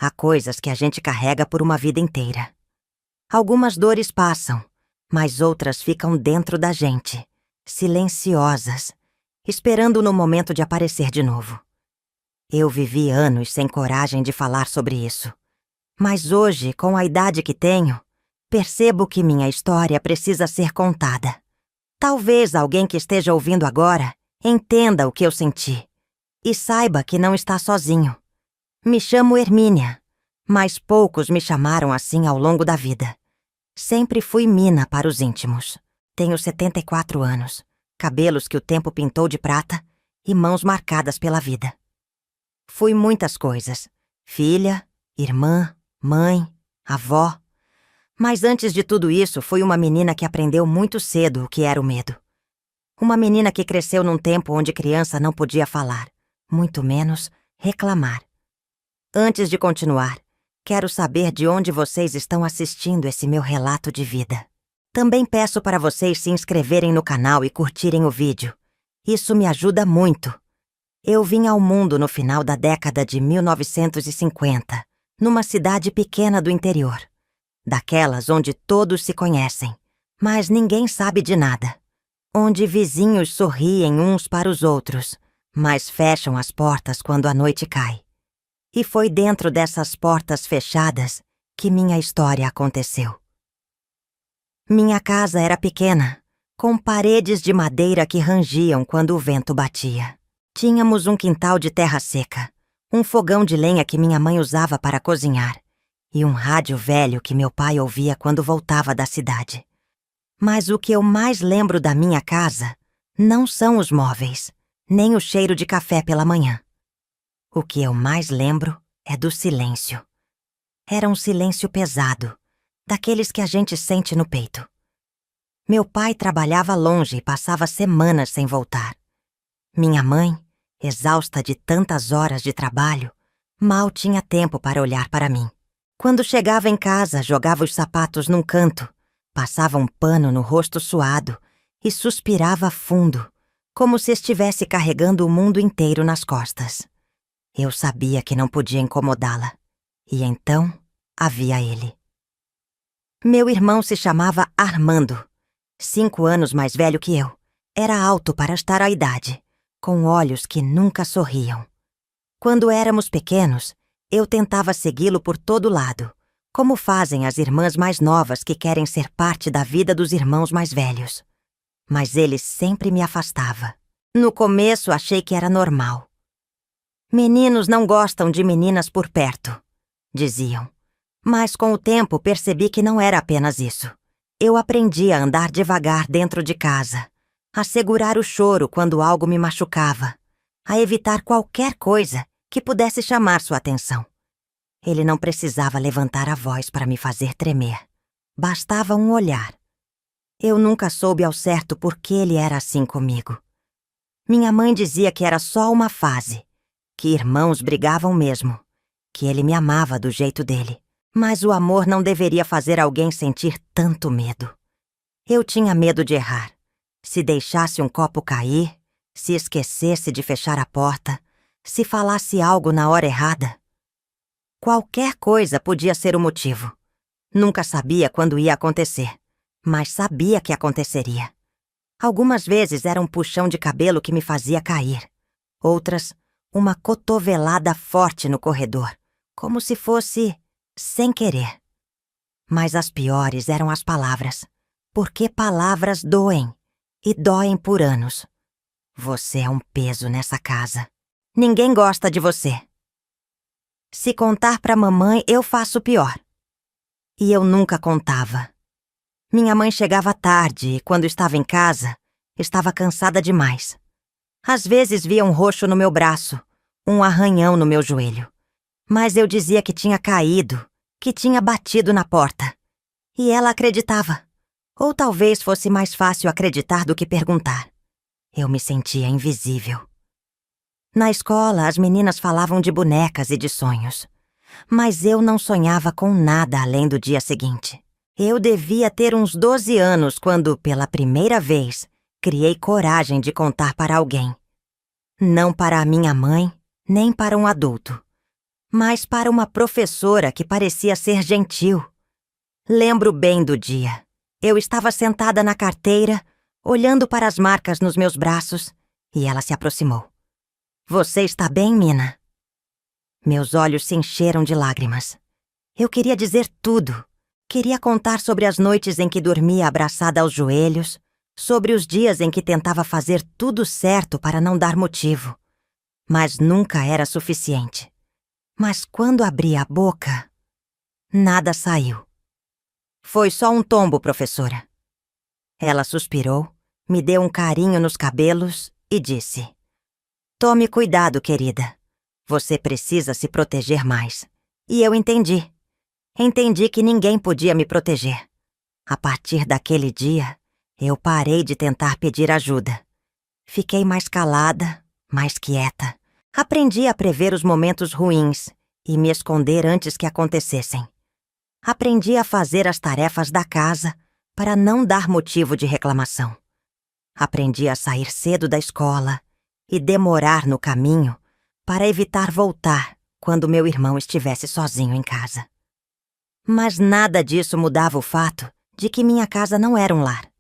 Há coisas que a gente carrega por uma vida inteira. Algumas dores passam, mas outras ficam dentro da gente, silenciosas, esperando no momento de aparecer de novo. Eu vivi anos sem coragem de falar sobre isso. Mas hoje, com a idade que tenho, percebo que minha história precisa ser contada. Talvez alguém que esteja ouvindo agora entenda o que eu senti e saiba que não está sozinho. Me chamo Hermínia, mas poucos me chamaram assim ao longo da vida. Sempre fui Mina para os íntimos. Tenho 74 anos, cabelos que o tempo pintou de prata e mãos marcadas pela vida. Fui muitas coisas: filha, irmã, mãe, avó. Mas antes de tudo isso, fui uma menina que aprendeu muito cedo o que era o medo. Uma menina que cresceu num tempo onde criança não podia falar, muito menos reclamar. Antes de continuar, quero saber de onde vocês estão assistindo esse meu relato de vida. Também peço para vocês se inscreverem no canal e curtirem o vídeo. Isso me ajuda muito. Eu vim ao mundo no final da década de 1950, numa cidade pequena do interior. Daquelas onde todos se conhecem, mas ninguém sabe de nada. Onde vizinhos sorriem uns para os outros, mas fecham as portas quando a noite cai. E foi dentro dessas portas fechadas que minha história aconteceu. Minha casa era pequena, com paredes de madeira que rangiam quando o vento batia. Tínhamos um quintal de terra seca, um fogão de lenha que minha mãe usava para cozinhar e um rádio velho que meu pai ouvia quando voltava da cidade. Mas o que eu mais lembro da minha casa não são os móveis, nem o cheiro de café pela manhã. O que eu mais lembro é do silêncio. Era um silêncio pesado, daqueles que a gente sente no peito. Meu pai trabalhava longe e passava semanas sem voltar. Minha mãe, exausta de tantas horas de trabalho, mal tinha tempo para olhar para mim. Quando chegava em casa, jogava os sapatos num canto, passava um pano no rosto suado e suspirava fundo, como se estivesse carregando o mundo inteiro nas costas. Eu sabia que não podia incomodá-la, e então havia ele. Meu irmão se chamava Armando, 5 anos mais velho que eu. Era alto para estar à idade, com olhos que nunca sorriam. Quando éramos pequenos, eu tentava segui-lo por todo lado, como fazem as irmãs mais novas que querem ser parte da vida dos irmãos mais velhos. Mas ele sempre me afastava. No começo, achei que era normal. Meninos não gostam de meninas por perto, diziam. Mas com o tempo percebi que não era apenas isso. Eu aprendi a andar devagar dentro de casa, a segurar o choro quando algo me machucava, a evitar qualquer coisa que pudesse chamar sua atenção. Ele não precisava levantar a voz para me fazer tremer. Bastava um olhar. Eu nunca soube ao certo por que ele era assim comigo. Minha mãe dizia que era só uma fase, que irmãos brigavam mesmo, que ele me amava do jeito dele. Mas o amor não deveria fazer alguém sentir tanto medo. Eu tinha medo de errar. Se deixasse um copo cair, se esquecesse de fechar a porta, se falasse algo na hora errada. Qualquer coisa podia ser o motivo. Nunca sabia quando ia acontecer, mas sabia que aconteceria. Algumas vezes era um puxão de cabelo que me fazia cair. Outras, uma cotovelada forte no corredor, como se fosse sem querer. Mas as piores eram as palavras, porque palavras doem, e doem por anos. Você é um peso nessa casa. Ninguém gosta de você. Se contar pra mamãe, eu faço pior. E eu nunca contava. Minha mãe chegava tarde e, quando estava em casa, estava cansada demais. Às vezes via um roxo no meu braço, um arranhão no meu joelho. Mas eu dizia que tinha caído, que tinha batido na porta. E ela acreditava. Ou talvez fosse mais fácil acreditar do que perguntar. Eu me sentia invisível. Na escola, as meninas falavam de bonecas e de sonhos. Mas eu não sonhava com nada além do dia seguinte. Eu devia ter uns 12 anos quando, pela primeira vez, criei coragem de contar para alguém. Não para a minha mãe, nem para um adulto. mas para uma professora que parecia ser gentil. Lembro bem do dia. Eu estava sentada na carteira, olhando para as marcas nos meus braços, e ela se aproximou. Você está bem, Mina? Meus olhos se encheram de lágrimas. Eu queria dizer tudo. Queria contar sobre as noites em que dormia abraçada aos joelhos, sobre os dias em que tentava fazer tudo certo para não dar motivo. Mas nunca era suficiente. Mas quando abri a boca, nada saiu. Foi só um tombo, professora. Ela suspirou, me deu um carinho nos cabelos e disse: Tome cuidado, querida. Você precisa se proteger mais. E eu entendi. Entendi que ninguém podia me proteger. A partir daquele dia, eu parei de tentar pedir ajuda. Fiquei mais calada, mais quieta. Aprendi a prever os momentos ruins e me esconder antes que acontecessem. Aprendi a fazer as tarefas da casa para não dar motivo de reclamação. Aprendi a sair cedo da escola e demorar no caminho para evitar voltar quando meu irmão estivesse sozinho em casa. Mas nada disso mudava o fato de que minha casa não era um lar.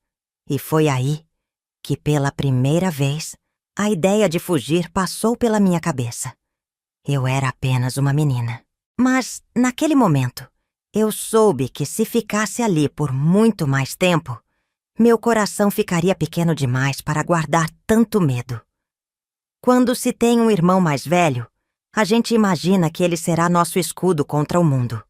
E foi aí que, pela primeira vez, a ideia de fugir passou pela minha cabeça. Eu era apenas uma menina. Mas, naquele momento, eu soube que se ficasse ali por muito mais tempo, meu coração ficaria pequeno demais para guardar tanto medo. Quando se tem um irmão mais velho, a gente imagina que ele será nosso escudo contra o mundo.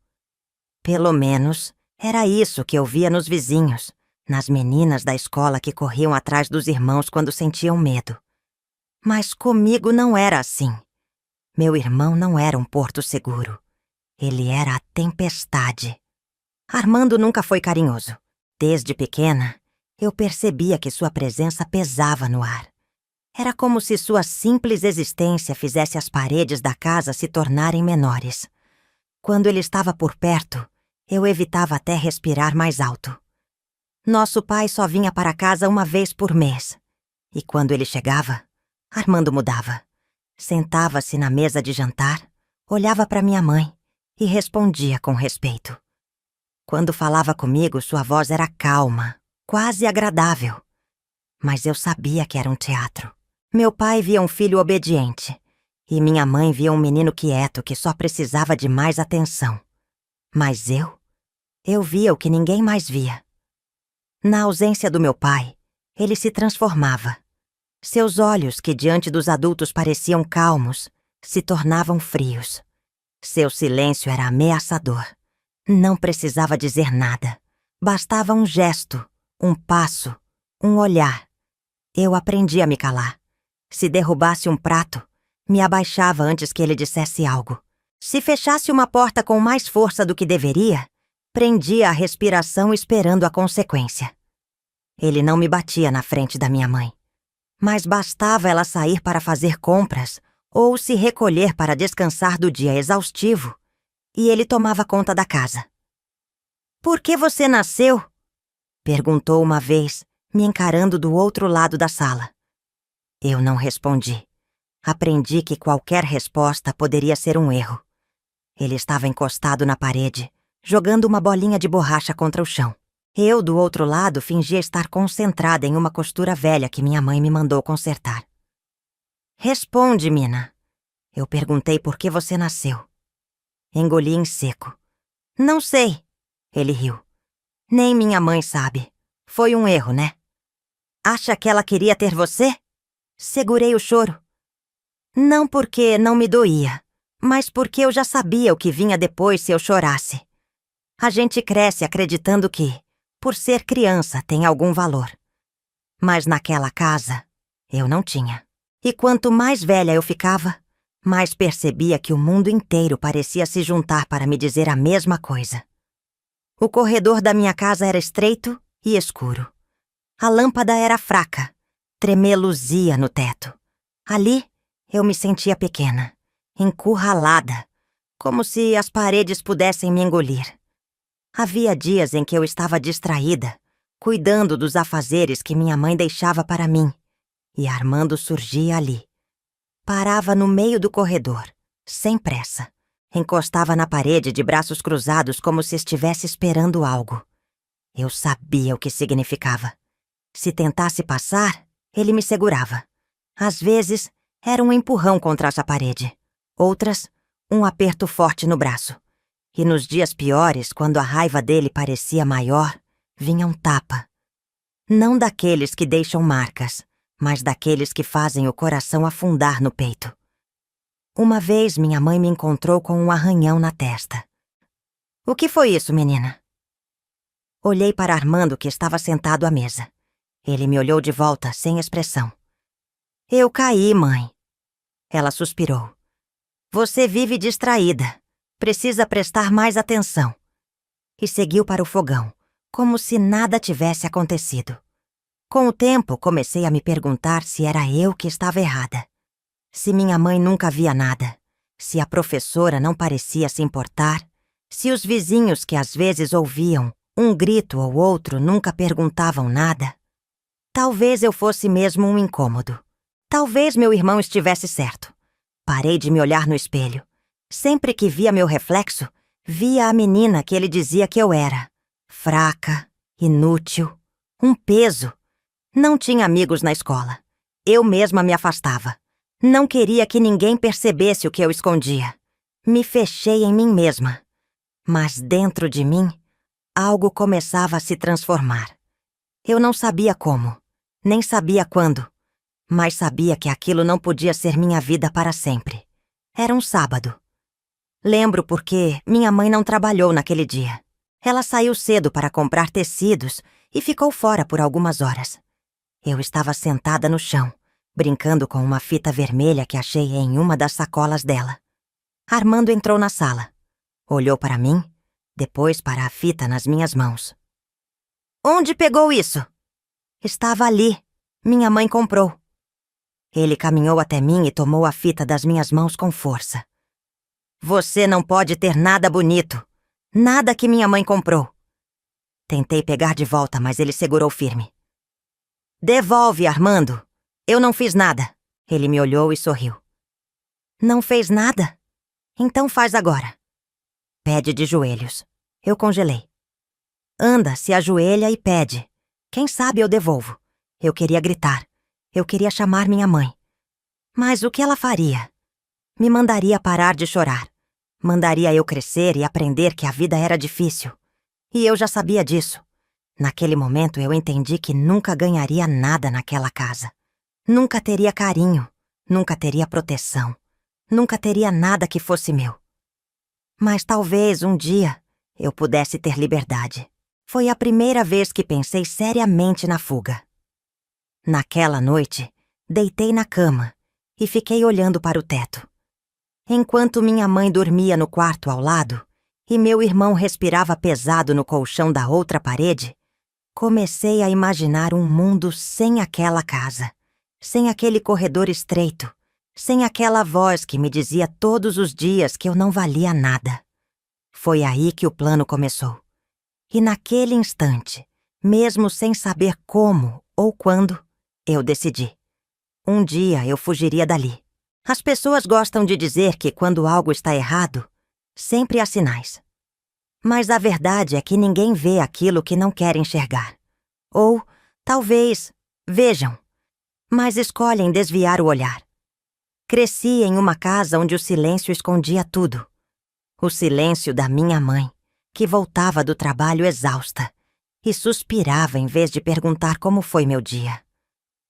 Pelo menos, era isso que eu via nos vizinhos, nas meninas da escola que corriam atrás dos irmãos quando sentiam medo. Mas comigo não era assim. Meu irmão não era um porto seguro. Ele era a tempestade. Armando nunca foi carinhoso. Desde pequena, eu percebia que sua presença pesava no ar. Era como se sua simples existência fizesse as paredes da casa se tornarem menores. Quando ele estava por perto, eu evitava até respirar mais alto. Nosso pai só vinha para casa uma vez por mês. E quando ele chegava, Armando mudava. Sentava-se na mesa de jantar, olhava para minha mãe e respondia com respeito. Quando falava comigo, sua voz era calma, quase agradável. Mas eu sabia que era um teatro. Meu pai via um filho obediente e minha mãe via um menino quieto que só precisava de mais atenção. Mas eu via o que ninguém mais via. Na ausência do meu pai, ele se transformava. Seus olhos, que diante dos adultos pareciam calmos, se tornavam frios. Seu silêncio era ameaçador. Não precisava dizer nada. Bastava um gesto, um passo, um olhar. Eu aprendi a me calar. Se derrubasse um prato, me abaixava antes que ele dissesse algo. Se fechasse uma porta com mais força do que deveria, prendia a respiração esperando a consequência. Ele não me batia na frente da minha mãe. Mas bastava ela sair para fazer compras ou se recolher para descansar do dia exaustivo, e ele tomava conta da casa. "Por que você nasceu?" perguntou uma vez, me encarando do outro lado da sala. Eu não respondi. Aprendi que qualquer resposta poderia ser um erro. Ele estava encostado na parede, jogando uma bolinha de borracha contra o chão. Eu, do outro lado, fingia estar concentrada em uma costura velha que minha mãe me mandou consertar. "Responde, Mina." Eu perguntei por que você nasceu. Engoli em seco. "Não sei." Ele riu. "Nem minha mãe sabe. Foi um erro, né? Acha que ela queria ter você?" Segurei o choro. Não porque não me doía, mas porque eu já sabia o que vinha depois se eu chorasse. A gente cresce acreditando que, por ser criança, tem algum valor. Mas naquela casa, eu não tinha. E quanto mais velha eu ficava, mais percebia que o mundo inteiro parecia se juntar para me dizer a mesma coisa. O corredor da minha casa era estreito e escuro. A lâmpada era fraca, tremeluzia no teto. Ali, eu me sentia pequena, encurralada, como se as paredes pudessem me engolir. Havia dias em que eu estava distraída, cuidando dos afazeres que minha mãe deixava para mim, e Armando surgia ali. Parava no meio do corredor, sem pressa, Encostava na parede de braços cruzados como se estivesse esperando algo. Eu sabia o que significava. Se tentasse passar, ele me segurava. Às vezes, era um empurrão contra essa parede. Outras, um aperto forte no braço. E nos dias piores, quando a raiva dele parecia maior, vinha um tapa. Não daqueles que deixam marcas, mas daqueles que fazem o coração afundar no peito. Uma vez minha mãe me encontrou com um arranhão na testa. "O que foi isso, menina?" Olhei para Armando, que estava sentado à mesa. Ele me olhou de volta, sem expressão. "Eu caí, mãe." Ela suspirou. "Você vive distraída. Precisa prestar mais atenção." E seguiu para o fogão, como se nada tivesse acontecido. Com o tempo, comecei a me perguntar se era eu que estava errada. Se minha mãe nunca via nada. Se a professora não parecia se importar. Se os vizinhos que às vezes ouviam um grito ou outro nunca perguntavam nada. Talvez eu fosse mesmo um incômodo. Talvez meu irmão estivesse certo. Parei de me olhar no espelho. Sempre que via meu reflexo, via a menina que ele dizia que eu era. Fraca, inútil, um peso. Não tinha amigos na escola. Eu mesma me afastava. Não queria que ninguém percebesse o que eu escondia. Me fechei em mim mesma. Mas dentro de mim, algo começava a se transformar. Eu não sabia como, nem sabia quando, mas sabia que aquilo não podia ser minha vida para sempre. Era um sábado. Lembro porque minha mãe não trabalhou naquele dia. Ela saiu cedo para comprar tecidos e ficou fora por algumas horas. Eu estava sentada no chão, brincando com uma fita vermelha que achei em uma das sacolas dela. Armando entrou na sala. Olhou para mim, depois para a fita nas minhas mãos. "Onde pegou isso?" "Estava ali. Minha mãe comprou." Ele caminhou até mim e tomou a fita das minhas mãos com força. "Você não pode ter nada bonito. Nada que minha mãe comprou." Tentei pegar de volta, mas ele segurou firme. "Devolve, Armando. Eu não fiz nada." Ele me olhou e sorriu. "Não fez nada? Então faz agora." Pede de joelhos. Eu congelei. Anda, se ajoelha e pede. Quem sabe eu devolvo. Eu queria gritar. Eu queria chamar minha mãe. Mas o que ela faria? Me mandaria parar de chorar. Mandaria eu crescer e aprender que a vida era difícil. E eu já sabia disso. Naquele momento eu entendi que nunca ganharia nada naquela casa. Nunca teria carinho. Nunca teria proteção. Nunca teria nada que fosse meu. Mas talvez um dia eu pudesse ter liberdade. Foi a primeira vez que pensei seriamente na fuga. Naquela noite, deitei na cama e fiquei olhando para o teto. Enquanto minha mãe dormia no quarto ao lado e meu irmão respirava pesado no colchão da outra parede, comecei a imaginar um mundo sem aquela casa, sem aquele corredor estreito, sem aquela voz que me dizia todos os dias que eu não valia nada. Foi aí que o plano começou. E naquele instante, mesmo sem saber como ou quando, eu decidi. Um dia eu fugiria dali. As pessoas gostam de dizer que quando algo está errado, sempre há sinais. Mas a verdade é que ninguém vê aquilo que não quer enxergar. Ou, talvez, vejam, mas escolhem desviar o olhar. Cresci em uma casa onde o silêncio escondia tudo. O silêncio da minha mãe, que voltava do trabalho exausta e suspirava em vez de perguntar como foi meu dia.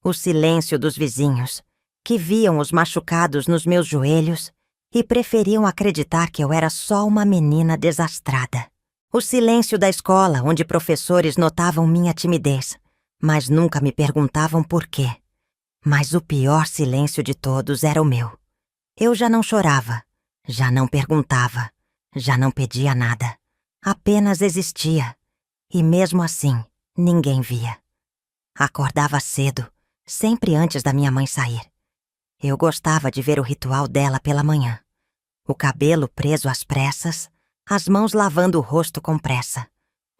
O silêncio dos vizinhos, que viam os machucados nos meus joelhos e preferiam acreditar que eu era só uma menina desastrada. O silêncio da escola, onde professores notavam minha timidez, mas nunca me perguntavam por quê. Mas o pior silêncio de todos era o meu. Eu já não chorava, já não perguntava, já não pedia nada. Apenas existia. E mesmo assim, ninguém via. Acordava cedo, sempre antes da minha mãe sair. Eu gostava de ver o ritual dela pela manhã. O cabelo preso às pressas, as mãos lavando o rosto com pressa,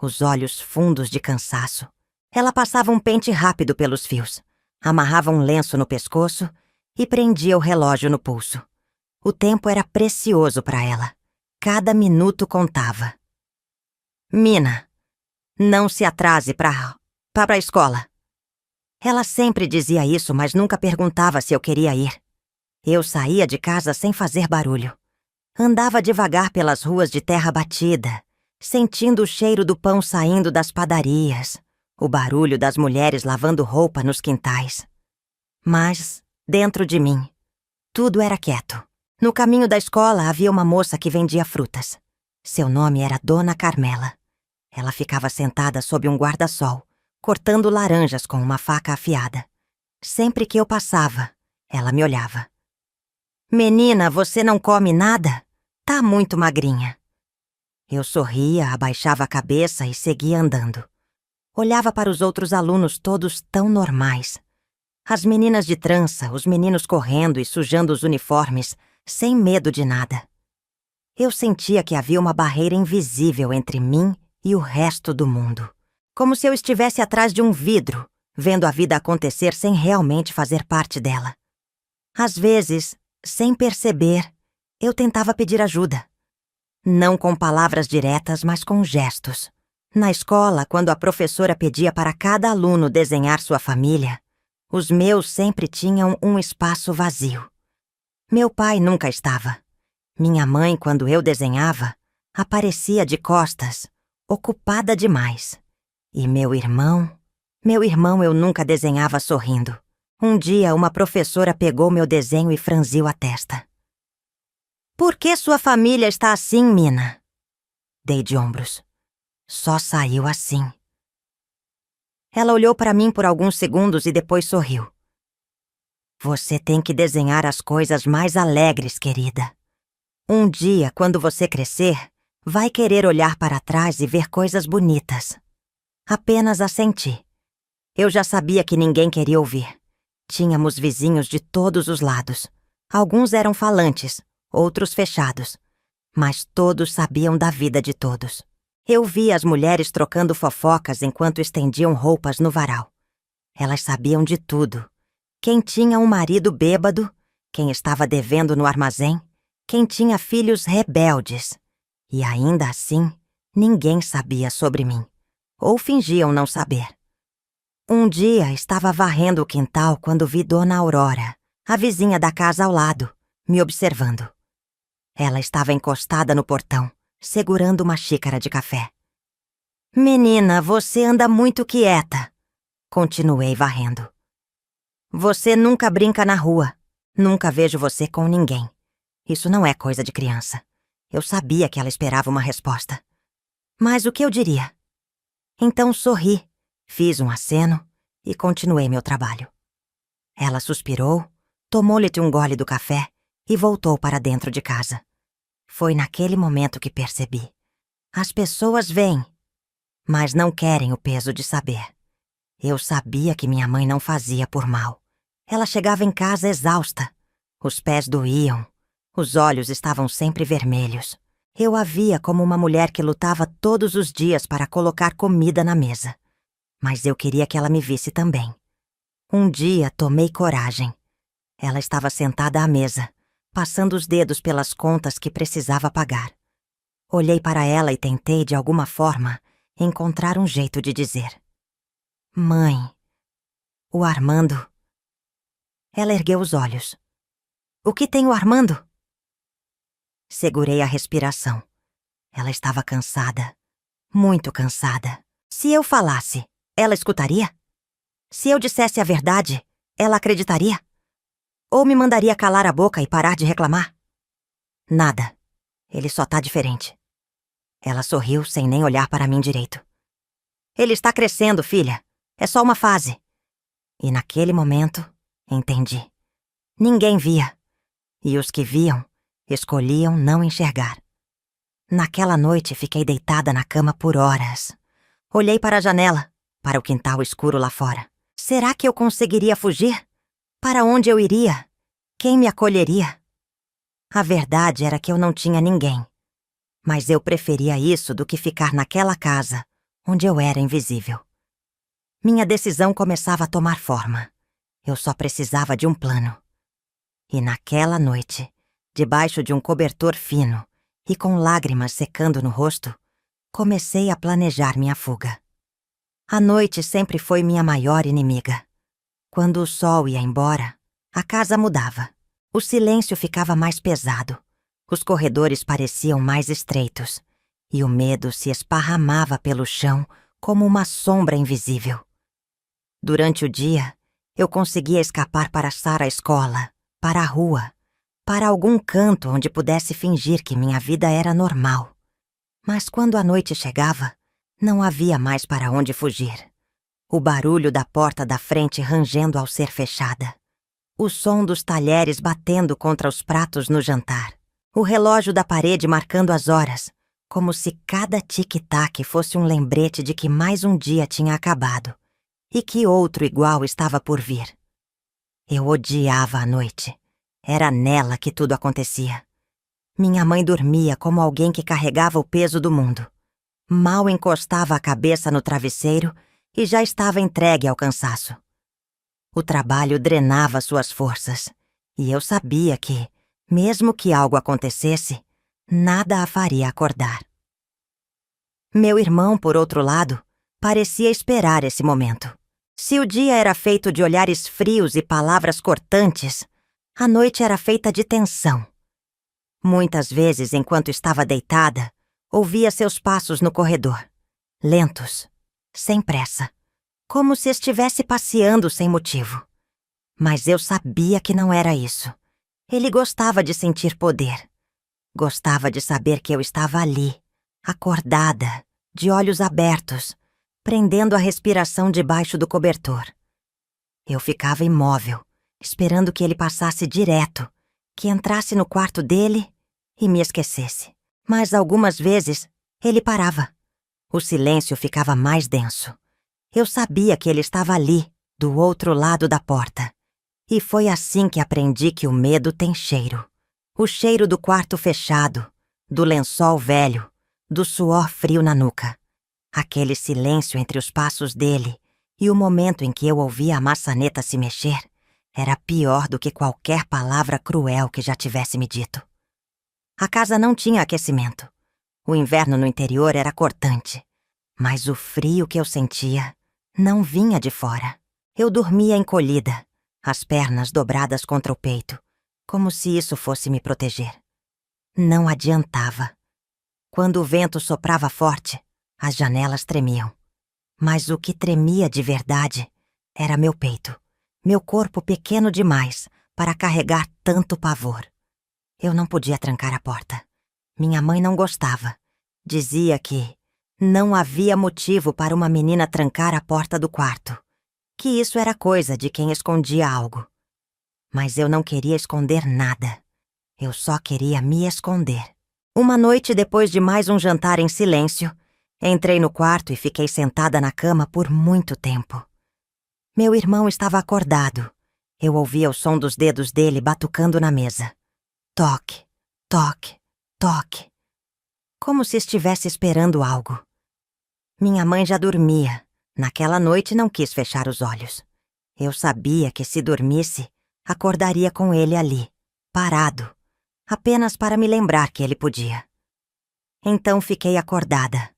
os olhos fundos de cansaço. Ela passava um pente rápido pelos fios, amarrava um lenço no pescoço e prendia o relógio no pulso. O tempo era precioso para ela. Cada minuto contava. Mina, não se atrase para a escola. Ela sempre dizia isso, mas nunca perguntava se eu queria ir. Eu saía de casa sem fazer barulho. Andava devagar pelas ruas de terra batida, sentindo o cheiro do pão saindo das padarias, o barulho das mulheres lavando roupa nos quintais. Mas, dentro de mim, tudo era quieto. No caminho da escola havia uma moça que vendia frutas. Seu nome era Dona Carmela. Ela ficava sentada sob um guarda-sol, cortando laranjas com uma faca afiada. Sempre que eu passava, ela me olhava. Menina, você não come nada? Tá muito magrinha. Eu sorria, abaixava a cabeça e seguia andando. Olhava para os outros alunos todos tão normais. As meninas de trança, os meninos correndo e sujando os uniformes, sem medo de nada. Eu sentia que havia uma barreira invisível entre mim e o resto do mundo. Como se eu estivesse atrás de um vidro, vendo a vida acontecer sem realmente fazer parte dela. Às vezes, sem perceber, eu tentava pedir ajuda. Não com palavras diretas, mas com gestos. Na escola, quando a professora pedia para cada aluno desenhar sua família, os meus sempre tinham um espaço vazio. Meu pai nunca estava. Minha mãe, quando eu desenhava, aparecia de costas, ocupada demais. E meu irmão eu nunca desenhava sorrindo. Um dia, uma professora pegou meu desenho e franziu a testa. Por que sua família está assim, Mina? Dei de ombros. Só saiu assim. Ela olhou para mim por alguns segundos e depois sorriu. Você tem que desenhar as coisas mais alegres, querida. Um dia, quando você crescer, vai querer olhar para trás e ver coisas bonitas. Apenas assenti. Eu já sabia que ninguém queria ouvir. Tínhamos vizinhos de todos os lados. Alguns eram falantes, outros fechados. Mas todos sabiam da vida de todos. Eu via as mulheres trocando fofocas enquanto estendiam roupas no varal. Elas sabiam de tudo. Quem tinha um marido bêbado, quem estava devendo no armazém, quem tinha filhos rebeldes. E ainda assim, ninguém sabia sobre mim. Ou fingiam não saber. Um dia estava varrendo o quintal quando vi Dona Aurora, a vizinha da casa ao lado, me observando. Ela estava encostada no portão, segurando uma xícara de café. Menina, você anda muito quieta. Continuei varrendo. Você nunca brinca na rua. Nunca vejo você com ninguém. Isso não é coisa de criança. Eu sabia que ela esperava uma resposta. Mas o que eu diria? Então sorri, fiz um aceno e continuei meu trabalho. Ela suspirou, tomou-lhe um gole do café e voltou para dentro de casa. Foi naquele momento que percebi. As pessoas vêm, mas não querem o peso de saber. Eu sabia que minha mãe não fazia por mal. Ela chegava em casa exausta. Os pés doíam. Os olhos estavam sempre vermelhos. Eu a via como uma mulher que lutava todos os dias para colocar comida na mesa. Mas eu queria que ela me visse também. Um dia tomei coragem. Ela estava sentada à mesa, passando os dedos pelas contas que precisava pagar. Olhei para ela e tentei, de alguma forma, encontrar um jeito de dizer. Mãe, o Armando... Ela ergueu os olhos. O que tem o Armando? Segurei a respiração. Ela estava cansada. Muito cansada. Se eu falasse, ela escutaria? Se eu dissesse a verdade, ela acreditaria? Ou me mandaria calar a boca e parar de reclamar? Nada. Ele só tá diferente. Ela sorriu sem nem olhar para mim direito. Ele está crescendo, filha. É só uma fase. E naquele momento, entendi. Ninguém via. E os que viam, escolhiam não enxergar. Naquela noite, fiquei deitada na cama por horas. Olhei para a janela, para o quintal escuro lá fora. Será que eu conseguiria fugir? Para onde eu iria? Quem me acolheria? A verdade era que eu não tinha ninguém. Mas eu preferia isso do que ficar naquela casa, onde eu era invisível. Minha decisão começava a tomar forma. Eu só precisava de um plano. E naquela noite, debaixo de um cobertor fino, e com lágrimas secando no rosto, comecei a planejar minha fuga. A noite sempre foi minha maior inimiga. Quando o sol ia embora, a casa mudava. O silêncio ficava mais pesado, os corredores pareciam mais estreitos, e o medo se esparramava pelo chão como uma sombra invisível. Durante o dia, eu conseguia escapar para a escola, para a rua, para algum canto onde pudesse fingir que minha vida era normal. Mas quando a noite chegava, não havia mais para onde fugir. O barulho da porta da frente rangendo ao ser fechada. O som dos talheres batendo contra os pratos no jantar. O relógio da parede marcando as horas, como se cada tic-tac fosse um lembrete de que mais um dia tinha acabado e que outro igual estava por vir. Eu odiava a noite. Era nela que tudo acontecia. Minha mãe dormia como alguém que carregava o peso do mundo. Mal encostava a cabeça no travesseiro e já estava entregue ao cansaço. O trabalho drenava suas forças, e eu sabia que, mesmo que algo acontecesse, nada a faria acordar. Meu irmão, por outro lado, parecia esperar esse momento. Se o dia era feito de olhares frios e palavras cortantes, a noite era feita de tensão. Muitas vezes, enquanto estava deitada, ouvia seus passos no corredor, lentos, sem pressa, como se estivesse passeando sem motivo. Mas eu sabia que não era isso. Ele gostava de sentir poder. Gostava de saber que eu estava ali, acordada, de olhos abertos, prendendo a respiração debaixo do cobertor. Eu ficava imóvel, esperando que ele passasse direto, que entrasse no quarto dele e me esquecesse. Mas algumas vezes ele parava. O silêncio ficava mais denso. Eu sabia que ele estava ali, do outro lado da porta. E foi assim que aprendi que o medo tem cheiro. O cheiro do quarto fechado, do lençol velho, do suor frio na nuca. Aquele silêncio entre os passos dele e o momento em que eu ouvia a maçaneta se mexer era pior do que qualquer palavra cruel que já tivesse me dito. A casa não tinha aquecimento. O inverno no interior era cortante, mas o frio que eu sentia não vinha de fora. Eu dormia encolhida, as pernas dobradas contra o peito, como se isso fosse me proteger. Não adiantava. Quando o vento soprava forte, as janelas tremiam. Mas o que tremia de verdade era meu peito, meu corpo pequeno demais para carregar tanto pavor. Eu não podia trancar a porta. Minha mãe não gostava. Dizia que não havia motivo para uma menina trancar a porta do quarto, que isso era coisa de quem escondia algo. Mas eu não queria esconder nada. Eu só queria me esconder. Uma noite, depois de mais um jantar em silêncio, entrei no quarto e fiquei sentada na cama por muito tempo. Meu irmão estava acordado. Eu ouvia o som dos dedos dele batucando na mesa. Toque, toque, toque. Como se estivesse esperando algo. Minha mãe já dormia. Naquela noite não quis fechar os olhos. Eu sabia que se dormisse, acordaria com ele ali, parado, apenas para me lembrar que ele podia. Então fiquei acordada.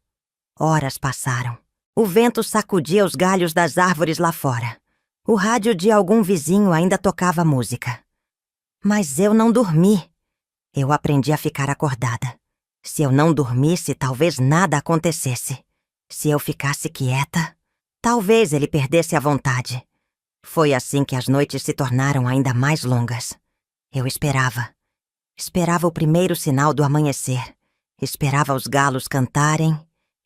Horas passaram. O vento sacudia os galhos das árvores lá fora. O rádio de algum vizinho ainda tocava música. Mas eu não dormi. Eu aprendi a ficar acordada. Se eu não dormisse, talvez nada acontecesse. Se eu ficasse quieta, talvez ele perdesse a vontade. Foi assim que as noites se tornaram ainda mais longas. Eu esperava. Esperava o primeiro sinal do amanhecer. Esperava os galos cantarem.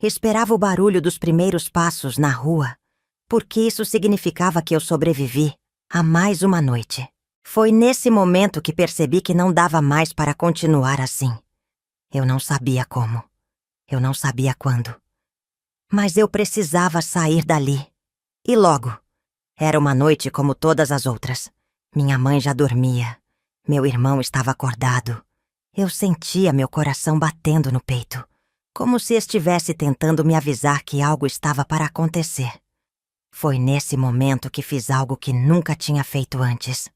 Esperava o barulho dos primeiros passos na rua, porque isso significava que eu sobrevivi a mais uma noite. Foi nesse momento que percebi que não dava mais para continuar assim. Eu não sabia como. Eu não sabia quando. Mas eu precisava sair dali. E logo. Era uma noite como todas as outras. Minha mãe já dormia. Meu irmão estava acordado. Eu sentia meu coração batendo no peito, como se estivesse tentando me avisar que algo estava para acontecer. Foi nesse momento que fiz algo que nunca tinha feito antes.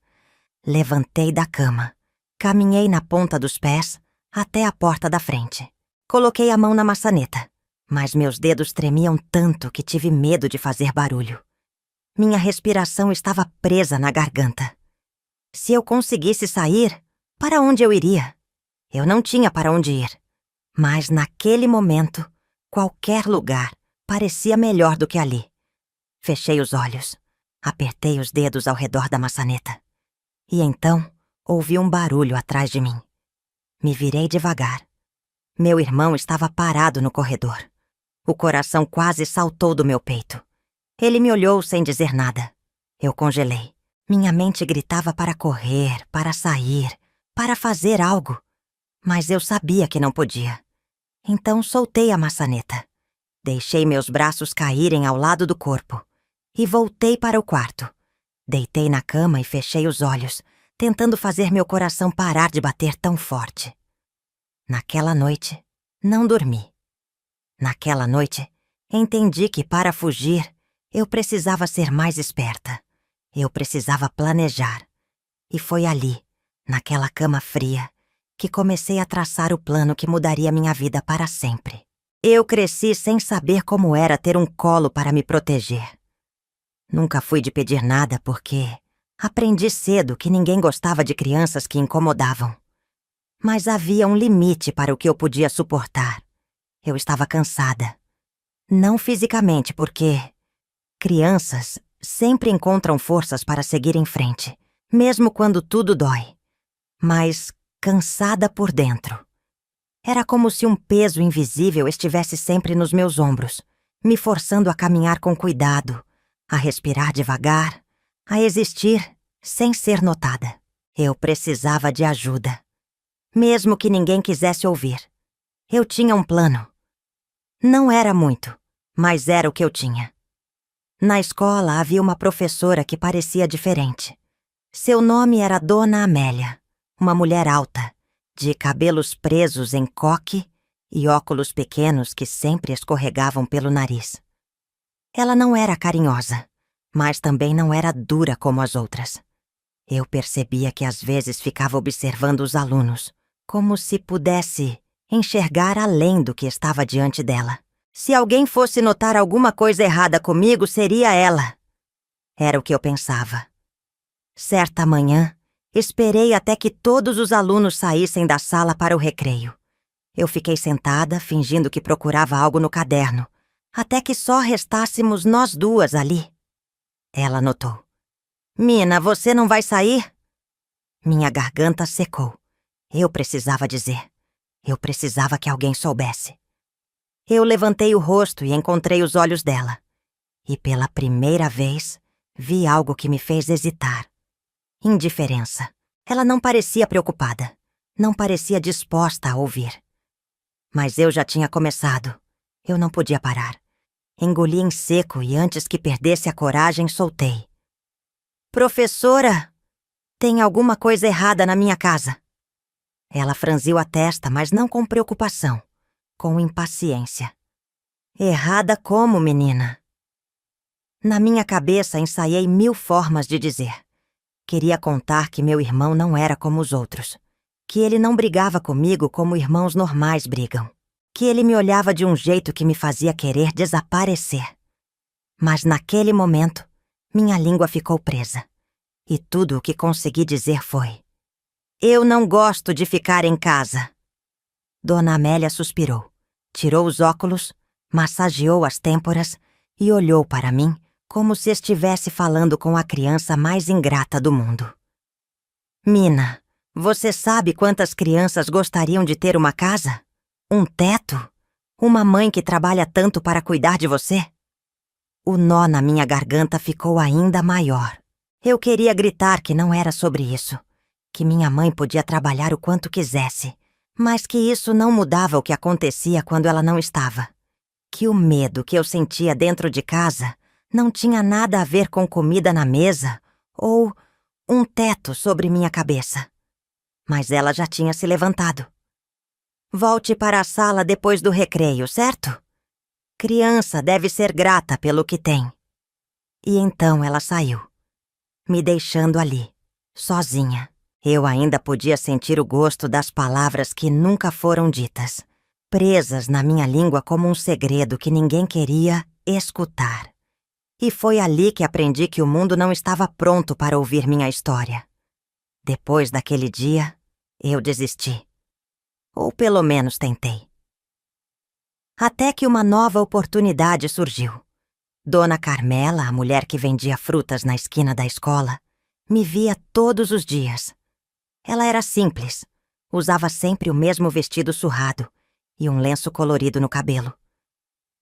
Levantei da cama, caminhei na ponta dos pés até a porta da frente. Coloquei a mão na maçaneta, mas meus dedos tremiam tanto que tive medo de fazer barulho. Minha respiração estava presa na garganta. Se eu conseguisse sair, para onde eu iria? Eu não tinha para onde ir. Mas naquele momento, qualquer lugar parecia melhor do que ali. Fechei os olhos, apertei os dedos ao redor da maçaneta. E então, ouvi um barulho atrás de mim. Me virei devagar. Meu irmão estava parado no corredor. O coração quase saltou do meu peito. Ele me olhou sem dizer nada. Eu congelei. Minha mente gritava para correr, para sair, para fazer algo. Mas eu sabia que não podia. Então soltei a maçaneta. Deixei meus braços caírem ao lado do corpo. E voltei para o quarto. Deitei na cama e fechei os olhos, tentando fazer meu coração parar de bater tão forte. Naquela noite, não dormi. Naquela noite, entendi que para fugir, eu precisava ser mais esperta. Eu precisava planejar. E foi ali, naquela cama fria, que comecei a traçar o plano que mudaria minha vida para sempre. Eu cresci sem saber como era ter um colo para me proteger. Nunca fui de pedir nada porque aprendi cedo que ninguém gostava de crianças que incomodavam. Mas havia um limite para o que eu podia suportar. Eu estava cansada. Não fisicamente, porque crianças sempre encontram forças para seguir em frente, mesmo quando tudo dói. Mas cansada por dentro. Era como se um peso invisível estivesse sempre nos meus ombros, me forçando a caminhar com cuidado, a respirar devagar, a existir sem ser notada. Eu precisava de ajuda. Mesmo que ninguém quisesse ouvir. Eu tinha um plano. Não era muito, mas era o que eu tinha. Na escola havia uma professora que parecia diferente. Seu nome era Dona Amélia, uma mulher alta, de cabelos presos em coque e óculos pequenos que sempre escorregavam pelo nariz. Ela não era carinhosa, mas também não era dura como as outras. Eu percebia que às vezes ficava observando os alunos, como se pudesse enxergar além do que estava diante dela. Se alguém fosse notar alguma coisa errada comigo, seria ela. Era o que eu pensava. Certa manhã, esperei até que todos os alunos saíssem da sala para o recreio. Eu fiquei sentada, fingindo que procurava algo no caderno, até que só restássemos nós duas ali. Ela notou. "Mina, você não vai sair?" Minha garganta secou. Eu precisava dizer. Eu precisava que alguém soubesse. Eu levantei o rosto e encontrei os olhos dela. E pela primeira vez, vi algo que me fez hesitar. Indiferença. Ela não parecia preocupada. Não parecia disposta a ouvir. Mas eu já tinha começado. Eu não podia parar. Engoli em seco e antes que perdesse a coragem, soltei. "Professora, tem alguma coisa errada na minha casa." Ela franziu a testa, mas não com preocupação, com impaciência. "Errada como, menina?" Na minha cabeça, ensaiei 1000 formas de dizer. Queria contar que meu irmão não era como os outros, que ele não brigava comigo como irmãos normais brigam, que ele me olhava de um jeito que me fazia querer desaparecer. Mas naquele momento, minha língua ficou presa, e tudo o que consegui dizer foi: "Eu não gosto de ficar em casa." Dona Amélia suspirou, tirou os óculos, massageou as têmporas e olhou para mim como se estivesse falando com a criança mais ingrata do mundo. "Mina, você sabe quantas crianças gostariam de ter uma casa? Um teto? Uma mãe que trabalha tanto para cuidar de você?" O nó na minha garganta ficou ainda maior. Eu queria gritar que não era sobre isso, que minha mãe podia trabalhar o quanto quisesse, mas que isso não mudava o que acontecia quando ela não estava. Que o medo que eu sentia dentro de casa não tinha nada a ver com comida na mesa ou um teto sobre minha cabeça. Mas ela já tinha se levantado. "Volte para a sala depois do recreio, certo? Criança deve ser grata pelo que tem." E então ela saiu, me deixando ali, sozinha. Eu ainda podia sentir o gosto das palavras que nunca foram ditas, presas na minha língua como um segredo que ninguém queria escutar. E foi ali que aprendi que o mundo não estava pronto para ouvir minha história. Depois daquele dia, eu desisti. Ou pelo menos tentei. Até que uma nova oportunidade surgiu. Dona Carmela, a mulher que vendia frutas na esquina da escola, me via todos os dias. Ela era simples, usava sempre o mesmo vestido surrado e um lenço colorido no cabelo.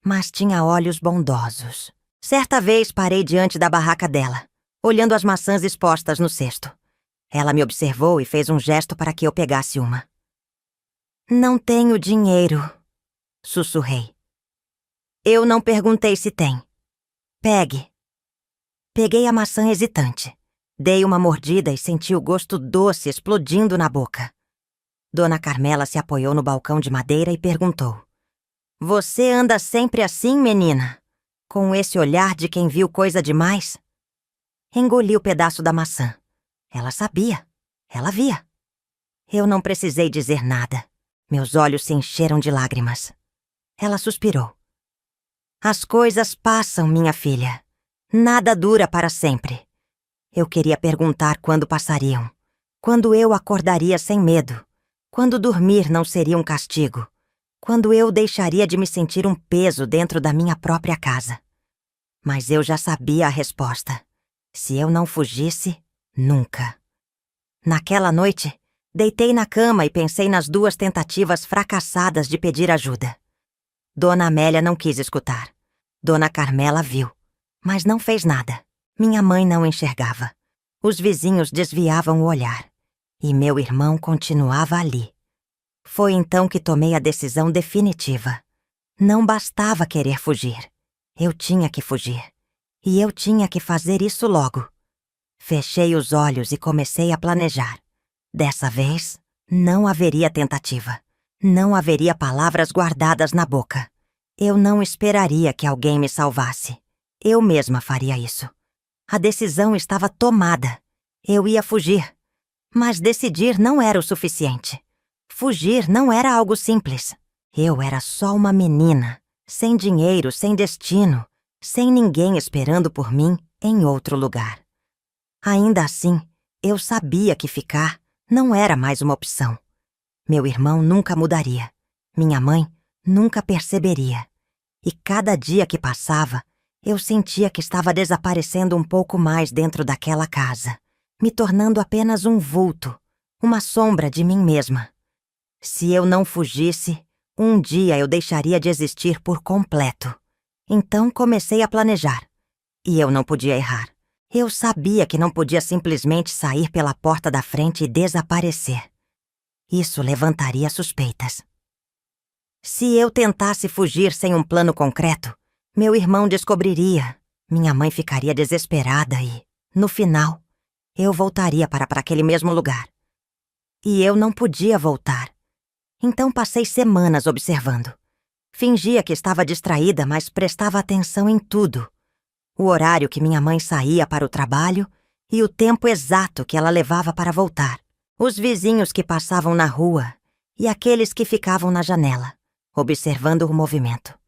Mas tinha olhos bondosos. Certa vez parei diante da barraca dela, olhando as maçãs expostas no cesto. Ela me observou e fez um gesto para que eu pegasse uma. "Não tenho dinheiro", sussurrei. "Eu não perguntei se tem. Pegue." Peguei a maçã hesitante. Dei uma mordida e senti o gosto doce explodindo na boca. Dona Carmela se apoiou no balcão de madeira e perguntou: "Você anda sempre assim, menina? Com esse olhar de quem viu coisa demais?" Engoli o pedaço da maçã. Ela sabia. Ela via. Eu não precisei dizer nada. Meus olhos se encheram de lágrimas. Ela suspirou. "As coisas passam, minha filha. Nada dura para sempre." Eu queria perguntar quando passariam. Quando eu acordaria sem medo. Quando dormir não seria um castigo. Quando eu deixaria de me sentir um peso dentro da minha própria casa. Mas eu já sabia a resposta. Se eu não fugisse, nunca. Naquela noite, deitei na cama e pensei nas 2 tentativas fracassadas de pedir ajuda. Dona Amélia não quis escutar. Dona Carmela viu, mas não fez nada. Minha mãe não enxergava. Os vizinhos desviavam o olhar. E meu irmão continuava ali. Foi então que tomei a decisão definitiva. Não bastava querer fugir. Eu tinha que fugir. E eu tinha que fazer isso logo. Fechei os olhos e comecei a planejar. Dessa vez, não haveria tentativa. Não haveria palavras guardadas na boca. Eu não esperaria que alguém me salvasse. Eu mesma faria isso. A decisão estava tomada. Eu ia fugir. Mas decidir não era o suficiente. Fugir não era algo simples. Eu era só uma menina, sem dinheiro, sem destino, sem ninguém esperando por mim em outro lugar. Ainda assim, eu sabia que ficar não era mais uma opção. Meu irmão nunca mudaria. Minha mãe nunca perceberia. E cada dia que passava, eu sentia que estava desaparecendo um pouco mais dentro daquela casa, me tornando apenas um vulto, uma sombra de mim mesma. Se eu não fugisse, um dia eu deixaria de existir por completo. Então comecei a planejar. E eu não podia errar. Eu sabia que não podia simplesmente sair pela porta da frente e desaparecer. Isso levantaria suspeitas. Se eu tentasse fugir sem um plano concreto, meu irmão descobriria, minha mãe ficaria desesperada e, no final, eu voltaria para aquele mesmo lugar. E eu não podia voltar. Então passei semanas observando. Fingia que estava distraída, mas prestava atenção em tudo. O horário que minha mãe saía para o trabalho e o tempo exato que ela levava para voltar. Os vizinhos que passavam na rua e aqueles que ficavam na janela, observando o movimento.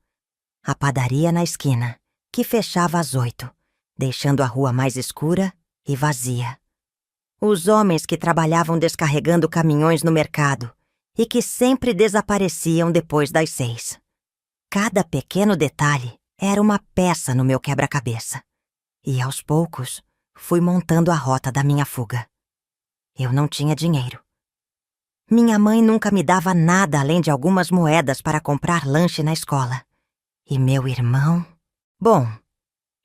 A padaria na esquina, que fechava às 8, deixando a rua mais escura e vazia. Os homens que trabalhavam descarregando caminhões no mercado e que sempre desapareciam depois das 6. Cada pequeno detalhe era uma peça no meu quebra-cabeça. E, aos poucos, fui montando a rota da minha fuga. Eu não tinha dinheiro. Minha mãe nunca me dava nada além de algumas moedas para comprar lanche na escola. E meu irmão? Bom,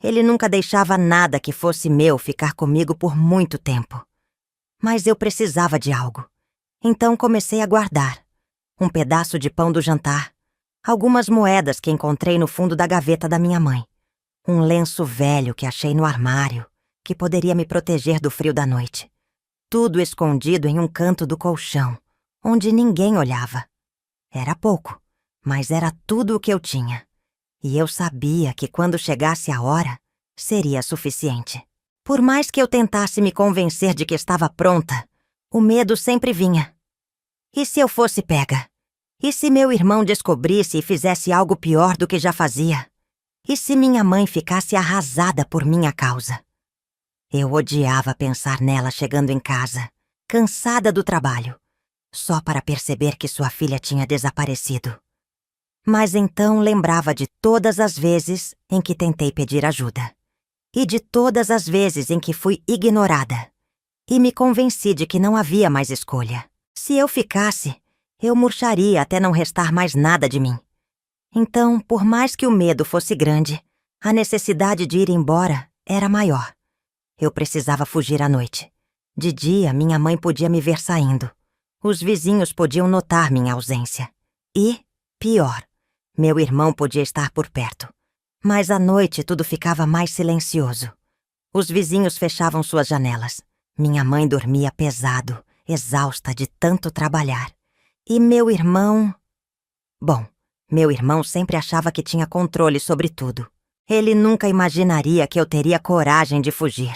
ele nunca deixava nada que fosse meu ficar comigo por muito tempo. Mas eu precisava de algo. Então comecei a guardar. Um pedaço de pão do jantar, algumas moedas que encontrei no fundo da gaveta da minha mãe, um lenço velho que achei no armário, que poderia me proteger do frio da noite. Tudo escondido em um canto do colchão, onde ninguém olhava. Era pouco, mas era tudo o que eu tinha. E eu sabia que quando chegasse a hora, seria suficiente. Por mais que eu tentasse me convencer de que estava pronta, O medo sempre vinha. E se eu fosse pega? E se meu irmão descobrisse e fizesse algo pior do que já fazia? E se minha mãe ficasse arrasada por minha causa? Eu odiava pensar nela chegando em casa, cansada do trabalho, só para perceber que sua filha tinha desaparecido. Mas então lembrava de todas as vezes em que tentei pedir ajuda. E de todas as vezes em que fui ignorada. E me convenci de que não havia mais escolha. Se eu ficasse, eu murcharia até não restar mais nada de mim. Então, por mais que o medo fosse grande, a necessidade de ir embora era maior. Eu precisava fugir à noite. De dia, minha mãe podia me ver saindo. Os vizinhos podiam notar minha ausência. E, pior, meu irmão podia estar por perto. Mas à noite tudo ficava mais silencioso. Os vizinhos fechavam suas janelas. Minha mãe dormia pesado, exausta de tanto trabalhar. E meu irmão... Bom, meu irmão sempre achava que tinha controle sobre tudo. Ele nunca imaginaria que eu teria coragem de fugir.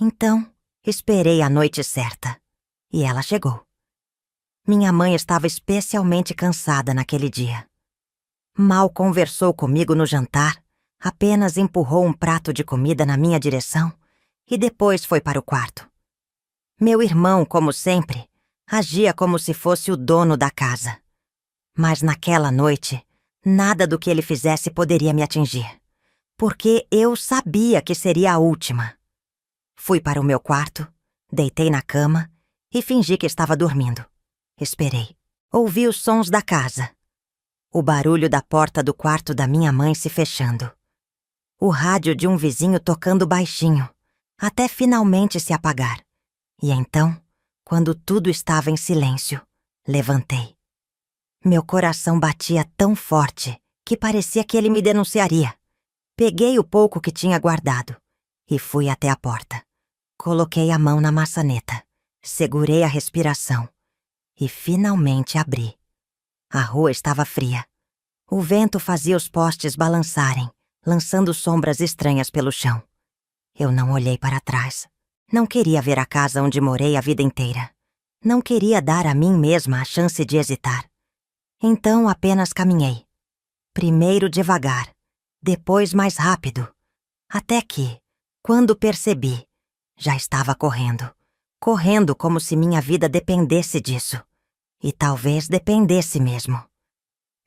Então, esperei a noite certa. E ela chegou. Minha mãe estava especialmente cansada naquele dia. Mal conversou comigo no jantar, apenas empurrou um prato de comida na minha direção e depois foi para o quarto. Meu irmão, como sempre, agia como se fosse o dono da casa. Mas naquela noite, nada do que ele fizesse poderia me atingir, porque eu sabia que seria a última. Fui para o meu quarto, deitei na cama e fingi que estava dormindo. Esperei. Ouvi os sons da casa. O barulho da porta do quarto da minha mãe se fechando. O rádio de um vizinho tocando baixinho, até finalmente se apagar. E então, quando tudo estava em silêncio, levantei. Meu coração batia tão forte que parecia que ele me denunciaria. Peguei o pouco que tinha guardado e fui até a porta. Coloquei a mão na maçaneta, segurei a respiração e finalmente abri. A rua estava fria. O vento fazia os postes balançarem, lançando sombras estranhas pelo chão. Eu não olhei para trás. Não queria ver a casa onde morei a vida inteira. Não queria dar a mim mesma a chance de hesitar. Então apenas caminhei. Primeiro devagar, depois mais rápido. Até que, quando percebi, já estava correndo. Correndo como se minha vida dependesse disso. E talvez dependesse mesmo.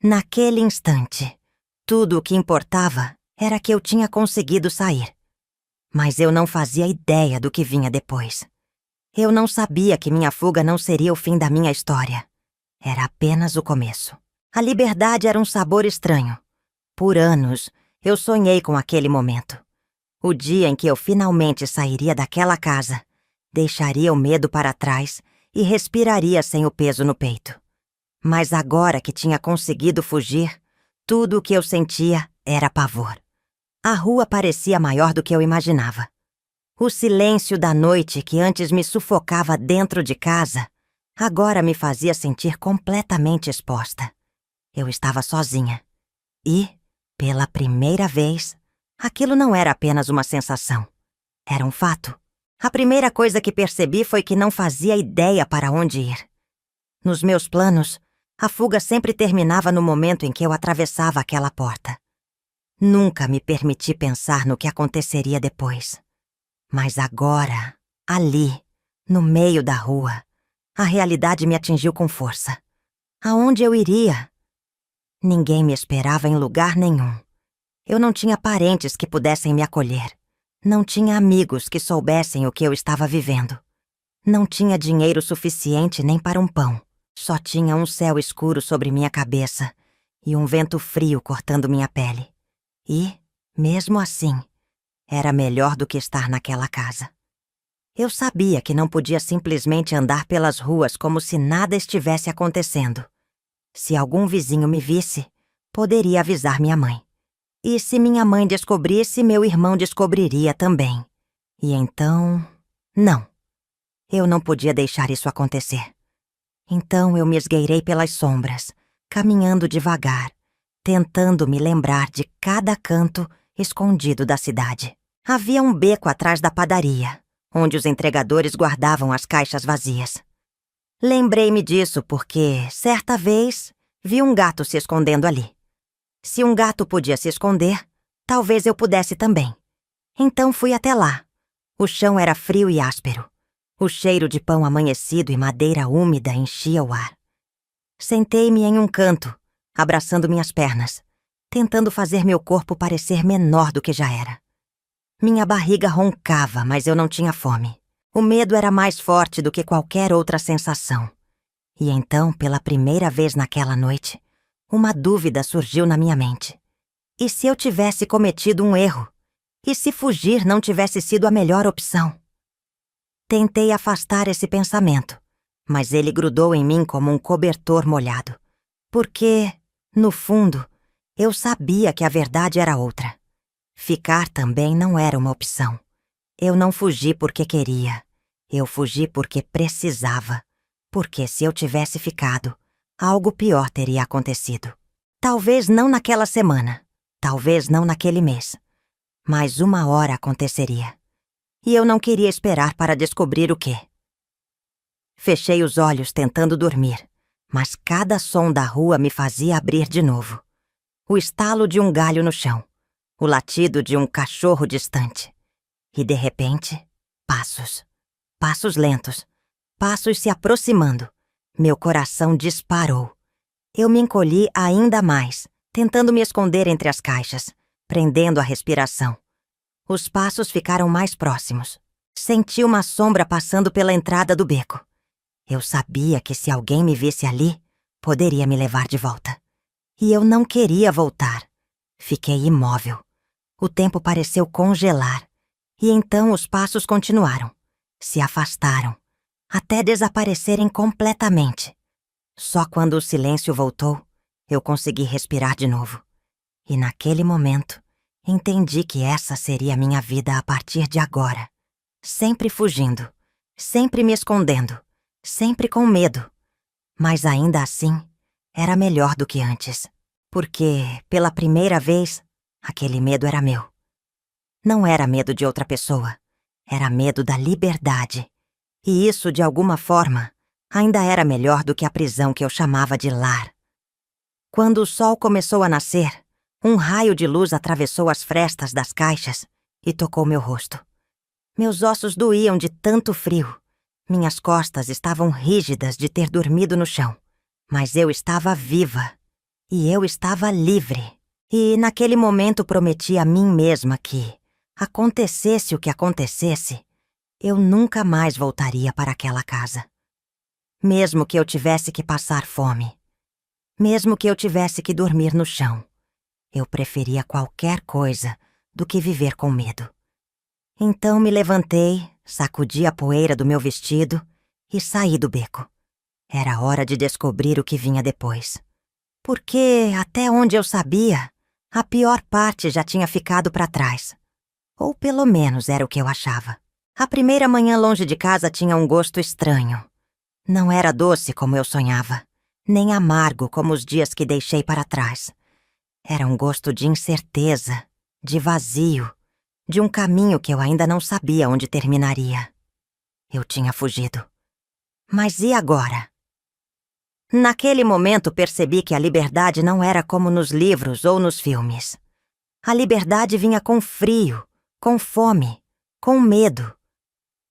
Naquele instante, tudo o que importava era que eu tinha conseguido sair. Mas eu não fazia ideia do que vinha depois. Eu não sabia que minha fuga não seria o fim da minha história. Era apenas o começo. A liberdade era um sabor estranho. Por anos, eu sonhei com aquele momento. O dia em que eu finalmente sairia daquela casa, deixaria o medo para trás e respiraria sem o peso no peito. Mas agora que tinha conseguido fugir, tudo o que eu sentia era pavor. A rua parecia maior do que eu imaginava. O silêncio da noite que antes me sufocava dentro de casa, agora me fazia sentir completamente exposta. Eu estava sozinha. E, pela primeira vez, aquilo não era apenas uma sensação. Era um fato. A primeira coisa que percebi foi que não fazia ideia para onde ir. Nos meus planos, a fuga sempre terminava no momento em que eu atravessava aquela porta. Nunca me permiti pensar no que aconteceria depois. Mas agora, ali, no meio da rua, a realidade me atingiu com força. Aonde eu iria? Ninguém me esperava em lugar nenhum. Eu não tinha parentes que pudessem me acolher. Não tinha amigos que soubessem o que eu estava vivendo. Não tinha dinheiro suficiente nem para um pão. Só tinha um céu escuro sobre minha cabeça e um vento frio cortando minha pele. E, mesmo assim, era melhor do que estar naquela casa. Eu sabia que não podia simplesmente andar pelas ruas como se nada estivesse acontecendo. Se algum vizinho me visse, poderia avisar minha mãe. E se minha mãe descobrisse, meu irmão descobriria também. E então... não. Eu não podia deixar isso acontecer. Então eu me esgueirei pelas sombras, caminhando devagar, tentando me lembrar de cada canto escondido da cidade. Havia um beco atrás da padaria, onde os entregadores guardavam as caixas vazias. Lembrei-me disso porque, certa vez, vi um gato se escondendo ali. Se um gato podia se esconder, talvez eu pudesse também. Então fui até lá. O chão era frio e áspero. O cheiro de pão amanhecido e madeira úmida enchia o ar. Sentei-me em um canto, abraçando minhas pernas, tentando fazer meu corpo parecer menor do que já era. Minha barriga roncava, mas eu não tinha fome. O medo era mais forte do que qualquer outra sensação. E então, pela primeira vez naquela noite, uma dúvida surgiu na minha mente. E se eu tivesse cometido um erro? E se fugir não tivesse sido a melhor opção? Tentei afastar esse pensamento, mas ele grudou em mim como um cobertor molhado. Porque, no fundo, eu sabia que a verdade era outra. Ficar também não era uma opção. Eu não fugi porque queria. Eu fugi porque precisava. Porque se eu tivesse ficado, algo pior teria acontecido. Talvez não naquela semana. Talvez não naquele mês. Mas uma hora aconteceria. E eu não queria esperar para descobrir o quê. Fechei os olhos tentando dormir, mas cada som da rua me fazia abrir de novo. O estalo de um galho no chão. O latido de um cachorro distante. E de repente, passos. Passos lentos. Passos se aproximando. Meu coração disparou. Eu me encolhi ainda mais, tentando me esconder entre as caixas, prendendo a respiração. Os passos ficaram mais próximos. Senti uma sombra passando pela entrada do beco. Eu sabia que se alguém me visse ali, poderia me levar de volta. E eu não queria voltar. Fiquei imóvel. O tempo pareceu congelar. E então os passos continuaram. Se afastaram. Até desaparecerem completamente. Só quando o silêncio voltou, eu consegui respirar de novo. E naquele momento, entendi que essa seria minha vida a partir de agora. Sempre fugindo. Sempre me escondendo. Sempre com medo. Mas ainda assim, era melhor do que antes. Porque, pela primeira vez, aquele medo era meu. Não era medo de outra pessoa. Era medo da liberdade. E isso, de alguma forma, ainda era melhor do que a prisão que eu chamava de lar. Quando o sol começou a nascer, um raio de luz atravessou as frestas das caixas e tocou meu rosto. Meus ossos doíam de tanto frio. Minhas costas estavam rígidas de ter dormido no chão. Mas eu estava viva. E eu estava livre. E naquele momento prometi a mim mesma que, acontecesse o que acontecesse, eu nunca mais voltaria para aquela casa. Mesmo que eu tivesse que passar fome. Mesmo que eu tivesse que dormir no chão. Eu preferia qualquer coisa do que viver com medo. Então me levantei, sacudi a poeira do meu vestido e saí do beco. Era hora de descobrir o que vinha depois. Porque, até onde eu sabia, a pior parte já tinha ficado para trás. Ou pelo menos era o que eu achava. A primeira manhã longe de casa tinha um gosto estranho. Não era doce como eu sonhava, nem amargo como os dias que deixei para trás. Era um gosto de incerteza, de vazio, de um caminho que eu ainda não sabia onde terminaria. Eu tinha fugido. Mas e agora? Naquele momento percebi que a liberdade não era como nos livros ou nos filmes. A liberdade vinha com frio, com fome, com medo,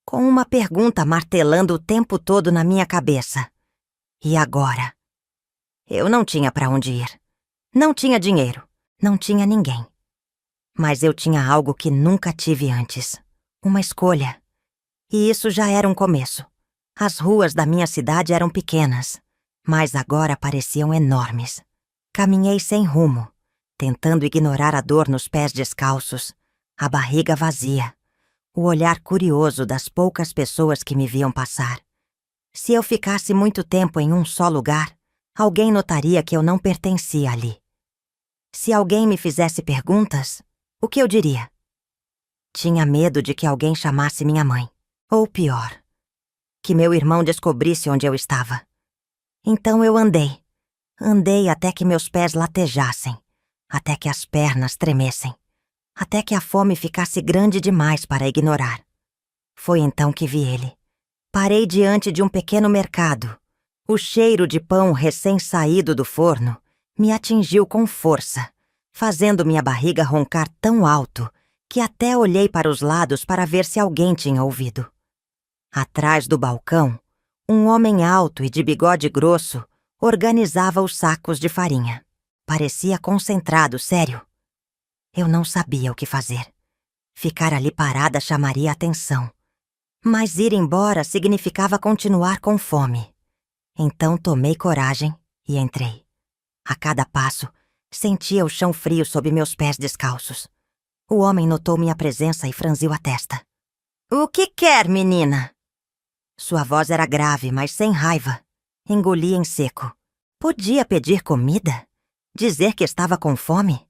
com uma pergunta martelando o tempo todo na minha cabeça. E agora? Eu não tinha para onde ir. Não tinha dinheiro. Não tinha ninguém. Mas eu tinha algo que nunca tive antes. Uma escolha. E isso já era um começo. As ruas da minha cidade eram pequenas, mas agora pareciam enormes. Caminhei sem rumo, tentando ignorar a dor nos pés descalços, a barriga vazia, o olhar curioso das poucas pessoas que me viam passar. Se eu ficasse muito tempo em um só lugar, alguém notaria que eu não pertencia ali. Se alguém me fizesse perguntas, o que eu diria? Tinha medo de que alguém chamasse minha mãe. Ou pior, que meu irmão descobrisse onde eu estava. Então eu andei. Andei até que meus pés latejassem, até que as pernas tremessem, até que a fome ficasse grande demais para ignorar. Foi então que vi ele. Parei diante de um pequeno mercado. O cheiro de pão recém-saído do forno me atingiu com força, fazendo minha barriga roncar tão alto que até olhei para os lados para ver se alguém tinha ouvido. Atrás do balcão, um homem alto e de bigode grosso organizava os sacos de farinha. Parecia concentrado, sério. Eu não sabia o que fazer. Ficar ali parada chamaria atenção. Mas ir embora significava continuar com fome. Então tomei coragem e entrei. A cada passo, sentia o chão frio sob meus pés descalços. O homem notou minha presença e franziu a testa. "O que quer, menina?" Sua voz era grave, mas sem raiva. Engoli em seco. Podia pedir comida? Dizer que estava com fome?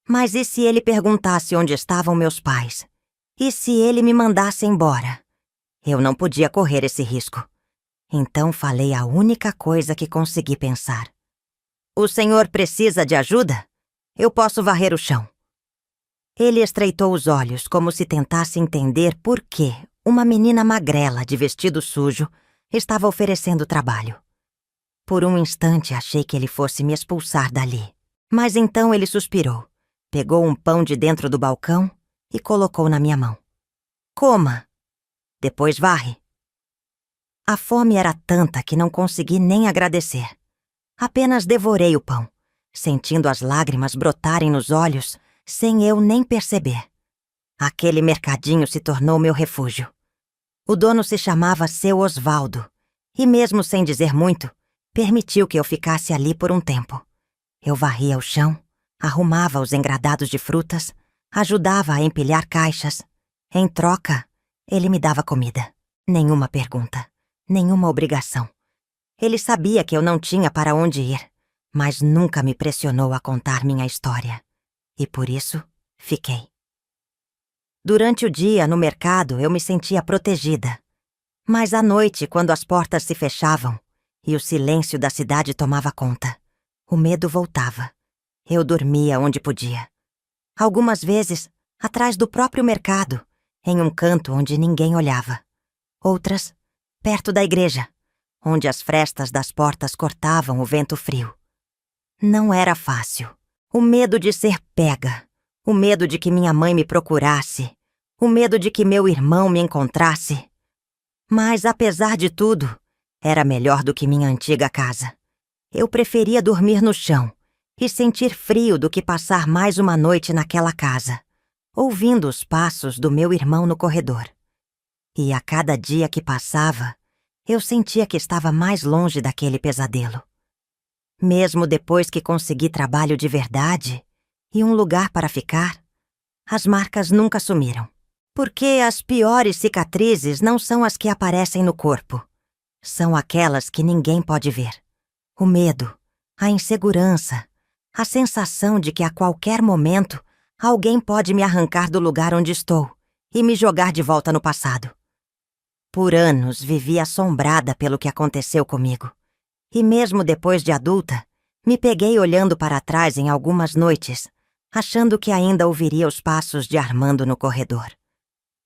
Mas e se ele perguntasse onde estavam meus pais? E se ele me mandasse embora? Eu não podia correr esse risco. Então falei a única coisa que consegui pensar. "O senhor precisa de ajuda? Eu posso varrer o chão." Ele estreitou os olhos como se tentasse entender por que uma menina magrela de vestido sujo estava oferecendo trabalho. Por um instante achei que ele fosse me expulsar dali. Mas então ele suspirou, pegou um pão de dentro do balcão e colocou na minha mão. "Coma. Depois varre." A fome era tanta que não consegui nem agradecer. Apenas devorei o pão, sentindo as lágrimas brotarem nos olhos, sem eu nem perceber. Aquele mercadinho se tornou meu refúgio. O dono se chamava Seu Osvaldo, e mesmo sem dizer muito, permitiu que eu ficasse ali por um tempo. Eu varria o chão, arrumava os engradados de frutas, ajudava a empilhar caixas. Em troca, ele me dava comida. Nenhuma pergunta, nenhuma obrigação. Ele sabia que eu não tinha para onde ir, mas nunca me pressionou a contar minha história. E por isso, fiquei. Durante o dia, no mercado, eu me sentia protegida. Mas à noite, quando as portas se fechavam e o silêncio da cidade tomava conta, o medo voltava. Eu dormia onde podia. Algumas vezes, atrás do próprio mercado, em um canto onde ninguém olhava. Outras, perto da igreja, onde as frestas das portas cortavam o vento frio. Não era fácil. O medo de ser pega, o medo de que minha mãe me procurasse, o medo de que meu irmão me encontrasse. Mas, apesar de tudo, era melhor do que minha antiga casa. Eu preferia dormir no chão e sentir frio do que passar mais uma noite naquela casa, ouvindo os passos do meu irmão no corredor. E a cada dia que passava, eu sentia que estava mais longe daquele pesadelo. Mesmo depois que consegui trabalho de verdade e um lugar para ficar, as marcas nunca sumiram. Porque as piores cicatrizes não são as que aparecem no corpo. São aquelas que ninguém pode ver. O medo, a insegurança, a sensação de que a qualquer momento alguém pode me arrancar do lugar onde estou e me jogar de volta no passado. Por anos vivi assombrada pelo que aconteceu comigo. E mesmo depois de adulta, me peguei olhando para trás em algumas noites, achando que ainda ouviria os passos de Armando no corredor.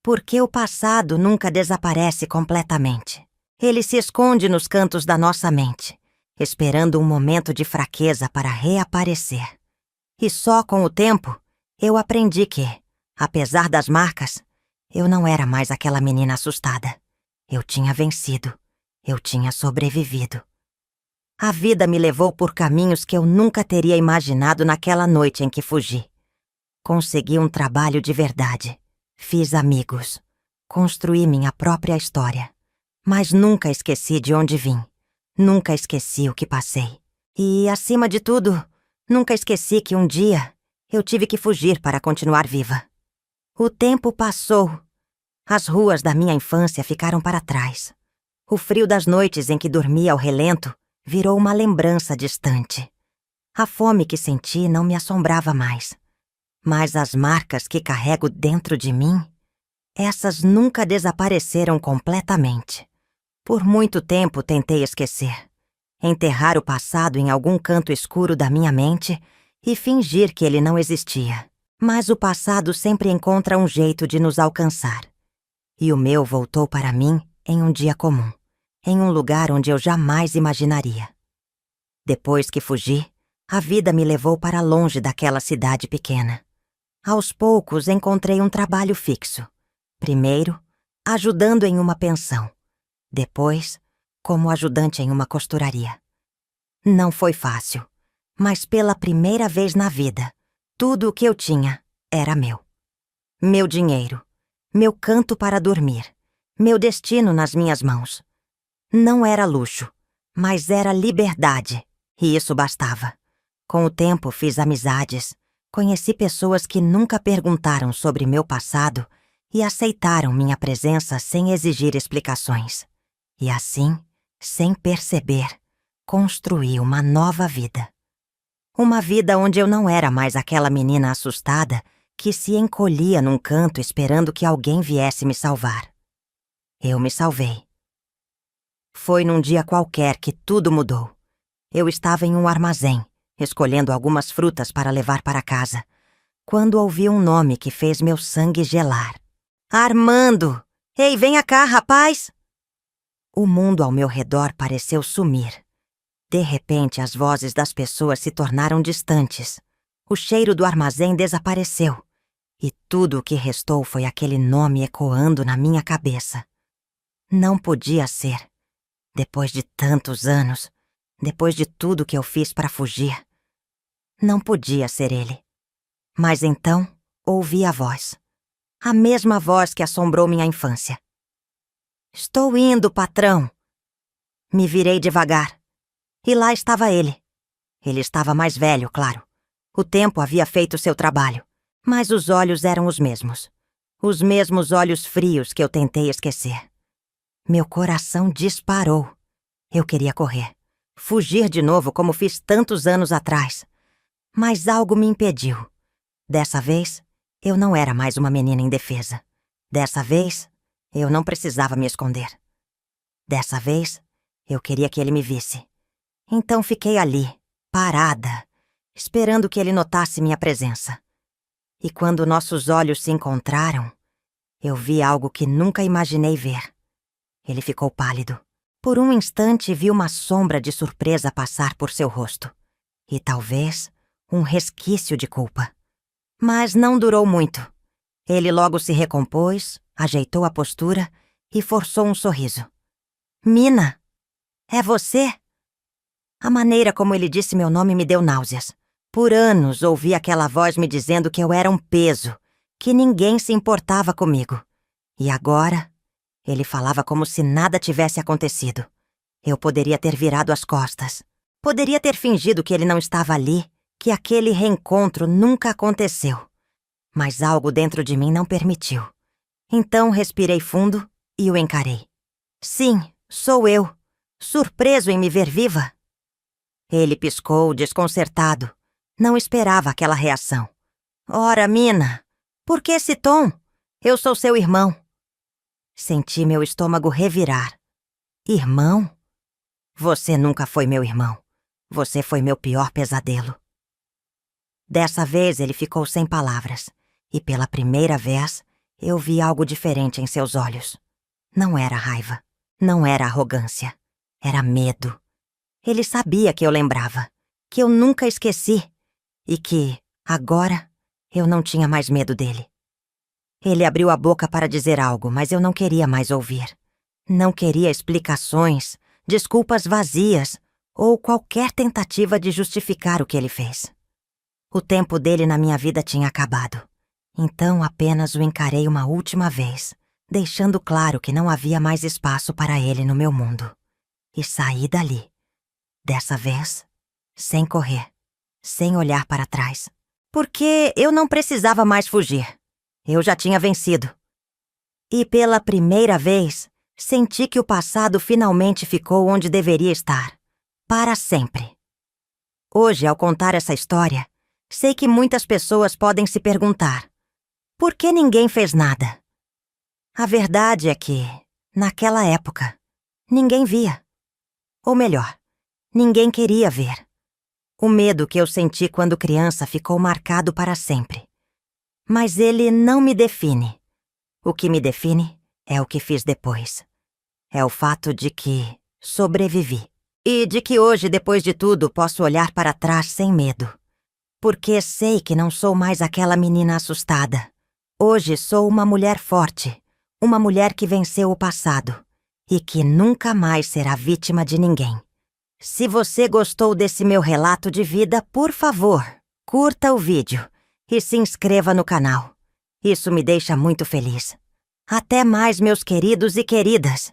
Porque o passado nunca desaparece completamente. Ele se esconde nos cantos da nossa mente, esperando um momento de fraqueza para reaparecer. E só com o tempo, eu aprendi que, apesar das marcas, eu não era mais aquela menina assustada. Eu tinha vencido. Eu tinha sobrevivido. A vida me levou por caminhos que eu nunca teria imaginado naquela noite em que fugi. Consegui um trabalho de verdade. Fiz amigos. Construí minha própria história. Mas nunca esqueci de onde vim. Nunca esqueci o que passei. E, acima de tudo, nunca esqueci que um dia eu tive que fugir para continuar viva. O tempo passou. As ruas da minha infância ficaram para trás. O frio das noites em que dormia ao relento virou uma lembrança distante. A fome que senti não me assombrava mais. Mas as marcas que carrego dentro de mim, essas nunca desapareceram completamente. Por muito tempo tentei esquecer, enterrar o passado em algum canto escuro da minha mente e fingir que ele não existia. Mas o passado sempre encontra um jeito de nos alcançar. E o meu voltou para mim em um dia comum, em um lugar onde eu jamais imaginaria. Depois que fugi, a vida me levou para longe daquela cidade pequena. Aos poucos encontrei um trabalho fixo. Primeiro, ajudando em uma pensão. Depois, como ajudante em uma costuraria. Não foi fácil, mas pela primeira vez na vida, tudo o que eu tinha era meu. Meu dinheiro, meu canto para dormir, meu destino nas minhas mãos. Não era luxo, mas era liberdade, e isso bastava. Com o tempo fiz amizades, conheci pessoas que nunca perguntaram sobre meu passado e aceitaram minha presença sem exigir explicações. E assim, sem perceber, construí uma nova vida. Uma vida onde eu não era mais aquela menina assustada que se encolhia num canto esperando que alguém viesse me salvar. Eu me salvei. Foi num dia qualquer que tudo mudou. Eu estava em um armazém, escolhendo algumas frutas para levar para casa, quando ouvi um nome que fez meu sangue gelar. Armando! Ei, venha cá, rapaz! O mundo ao meu redor pareceu sumir. De repente, as vozes das pessoas se tornaram distantes. O cheiro do armazém desapareceu. E tudo o que restou foi aquele nome ecoando na minha cabeça. Não podia ser. Depois de tantos anos, depois de tudo que eu fiz para fugir, não podia ser ele. Mas então, ouvi a voz. A mesma voz que assombrou minha infância. Estou indo, patrão. Me virei devagar. E lá estava ele. Ele estava mais velho, claro. O tempo havia feito seu trabalho. Mas os olhos eram os mesmos. Os mesmos olhos frios que eu tentei esquecer. Meu coração disparou. Eu queria correr. Fugir de novo como fiz tantos anos atrás. Mas algo me impediu. Dessa vez, eu não era mais uma menina indefesa. Dessa vez, eu não precisava me esconder. Dessa vez, eu queria que ele me visse. Então fiquei ali, parada, esperando que ele notasse minha presença. E quando nossos olhos se encontraram, eu vi algo que nunca imaginei ver. Ele ficou pálido. Por um instante vi uma sombra de surpresa passar por seu rosto. E talvez um resquício de culpa. Mas não durou muito. Ele logo se recompôs, ajeitou a postura e forçou um sorriso. Mina, é você? A maneira como ele disse meu nome me deu náuseas. Por anos ouvi aquela voz me dizendo que eu era um peso, que ninguém se importava comigo. E agora, ele falava como se nada tivesse acontecido. Eu poderia ter virado as costas. Poderia ter fingido que ele não estava ali, que aquele reencontro nunca aconteceu. Mas algo dentro de mim não permitiu. Então respirei fundo e o encarei. Sim, sou eu, surpreso em me ver viva. Ele piscou, desconcertado. Não esperava aquela reação. Ora, Mina, por que esse tom? Eu sou seu irmão. Senti meu estômago revirar. Irmão? Você nunca foi meu irmão. Você foi meu pior pesadelo. Dessa vez ele ficou sem palavras. E pela primeira vez, eu vi algo diferente em seus olhos. Não era raiva. Não era arrogância. Era medo. Ele sabia que eu lembrava. Que eu nunca esqueci. E que, agora, eu não tinha mais medo dele. Ele abriu a boca para dizer algo, mas eu não queria mais ouvir. Não queria explicações, desculpas vazias ou qualquer tentativa de justificar o que ele fez. O tempo dele na minha vida tinha acabado. Então apenas o encarei uma última vez, deixando claro que não havia mais espaço para ele no meu mundo. E saí dali. Dessa vez, sem correr. Sem olhar para trás. Porque eu não precisava mais fugir. Eu já tinha vencido. E pela primeira vez, senti que o passado finalmente ficou onde deveria estar. Para sempre. Hoje, ao contar essa história, sei que muitas pessoas podem se perguntar: por que ninguém fez nada? A verdade é que, naquela época, ninguém via. Ou melhor, ninguém queria ver. O medo que eu senti quando criança ficou marcado para sempre. Mas ele não me define. O que me define é o que fiz depois. É o fato de que sobrevivi. E de que hoje, depois de tudo, posso olhar para trás sem medo. Porque sei que não sou mais aquela menina assustada. Hoje sou uma mulher forte, uma mulher que venceu o passado e que nunca mais será vítima de ninguém. Se você gostou desse meu relato de vida, por favor, curta o vídeo e se inscreva no canal. Isso me deixa muito feliz. Até mais, meus queridos e queridas!